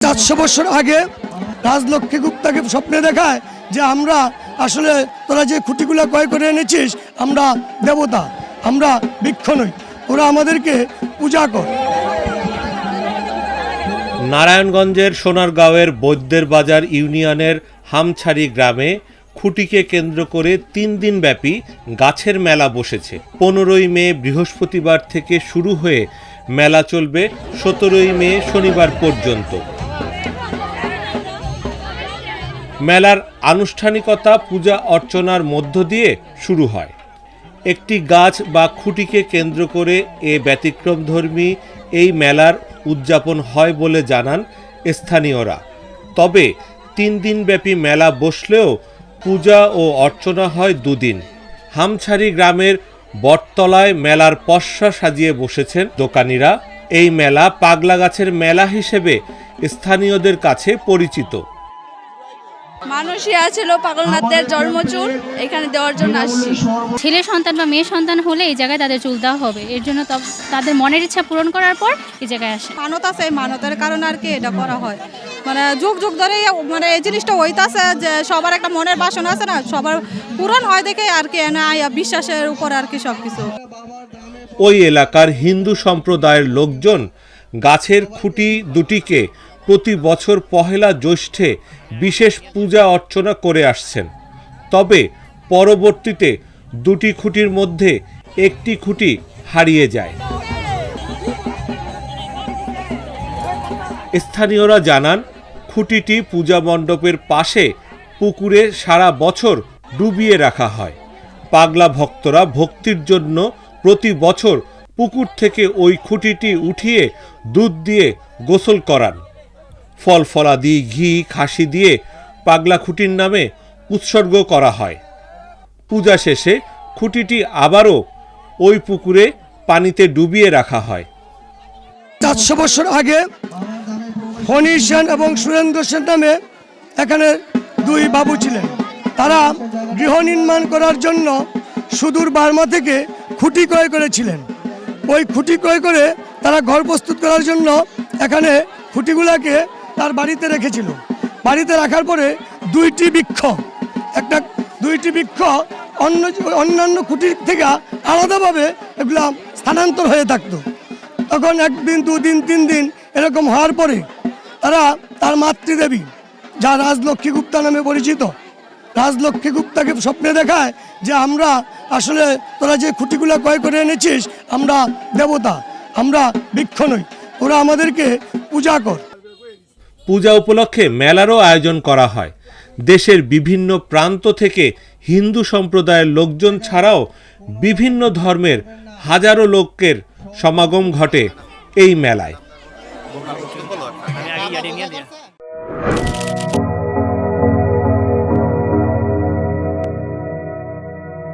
400 বছর আগে রাজলক্ষ্মী গুপ্তাকে স্বপ্নে দেখায় যে আমরা আসলে তোরা যে খুঁটিগুলো ক্রয় করে এনেছিস আমরা দেবতা, আমরা বৃক্ষ নই, তোরা আমাদেরকে পূজা কর। নারায়ণগঞ্জের সোনারগাঁওয়ের বৈদ্যের বাজার ইউনিয়নের হামছাড়ি গ্রামে খুঁটিকে কেন্দ্র করে 3 দিন ব্যাপী গাছের মেলা বসেছে। 15ই মে বৃহস্পতিবার থেকে শুরু হয়ে মেলা চলবে 17ই মে শনিবার পর্যন্ত। মেলার আনুষ্ঠানিকতা পূজা অর্চনার মধ্য দিয়ে শুরু হয়। একটি গাছ বা খুঁটিকে কেন্দ্র করে এ ব্যতিক্রমধর্মী এই মেলার উদযাপন হয় বলে জানান স্থানীয়রা। তবে 3 দিনব্যাপী মেলা বসলেও পূজা ও অর্চনা হয় 2 দিন। হামছাড়ি গ্রামের বটতলায় মেলার পসরা সাজিয়ে বসেছেন দোকানিরা। এই মেলা পাগলা গাছের মেলা হিসেবে স্থানীয়দের কাছে পরিচিত। মানুষই আছিল পাগলনাথদের জন্মচুর এখানে দেওয়ার জন্য আসছি। ছেলে সন্তান বা মেয়ে সন্তান হলে এই জায়গায় তাদের চুল দেওয়া হবে, এর জন্য তাদের মনের ইচ্ছা পূরণ করার পর এই জায়গায় আসে। মানত আছে, মানতের কারণে আর কি এটা করা হয়। মানে যুগ যুগ ধরে মানে এই জিনিসটা হইতাছে যে সবার একটা মনের বাসনা আছে না, সবার পূরণ হয় দেখে আর কি বিশ্বাসের উপর আর কি সবকিছু। ওই এলাকার হিন্দু সম্প্রদায়ের লোকজন গাছের খুঁটি দুটিকে প্রতি বছর পহেলা জ্যৈষ্ঠে বিশেষ পূজা অর্চনা করে আসছেন। তবে পরবর্তীতে 2টি খুঁটির মধ্যে একটি খুঁটি হারিয়ে যায়। স্থানীয়রা জানান, খুঁটিটি পূজা মণ্ডপের পাশে পুকুরে সারা বছর ডুবিয়ে রাখা হয়। পাগলা ভক্তরা ভক্তির জন্য প্রতি বছর পুকুর থেকে ওই খুঁটিটি উঠিয়ে দুধ দিয়ে গোসল করান। ফল ফলাদি, ঘি, খাসি দিয়ে পাগলা খুঁটির নামে উৎসর্গ করা হয়। পূজা শেষে খুঁটিটি আবারও ওই পুকুরে পানিতে ডুবিয়ে রাখা হয়। 400 বছর আগে ফণী সেন এবং সুরেন্দ্র সেন নামে এখানে 2 বাবু ছিলেন। তারা গৃহ নির্মাণ করার জন্য সুদূর বার্মা থেকে খুঁটি ক্রয় করেছিলেন। ওই খুঁটি ক্রয় করে তারা ঘর প্রস্তুত করার জন্য এখানে খুঁটিগুলাকে তার বাড়িতে রেখেছিল। বাড়িতে রাখার পরে 2টি বৃক্ষ অন্যান্য খুঁটির থেকে আলাদাভাবে এগুলা স্থানান্তর হয়ে থাকতো। তখন 1 দিন 2 দিন 3 দিন এরকম হওয়ার পরে তারা তার মাতৃদেবী, যা রাজলক্ষ্মী গুপ্তা নামে পরিচিত, রাজলক্ষ্মী গুপ্তাকে স্বপ্নে দেখায় যে আমরা আসলে তোরা যে খুঁটিগুলো ক্রয় করে এনেছিস আমরা দেবতা, আমরা বৃক্ষ নই, তোরা আমাদেরকে পূজা কর। পূজা উপলক্ষে মেলারও আয়োজন করা হয়। দেশের বিভিন্ন প্রান্ত থেকে হিন্দু সম্প্রদায়ের লোকজন ছাড়াও বিভিন্ন ধর্মের হাজারো লোকের সমাগম ঘটে এই মেলায়।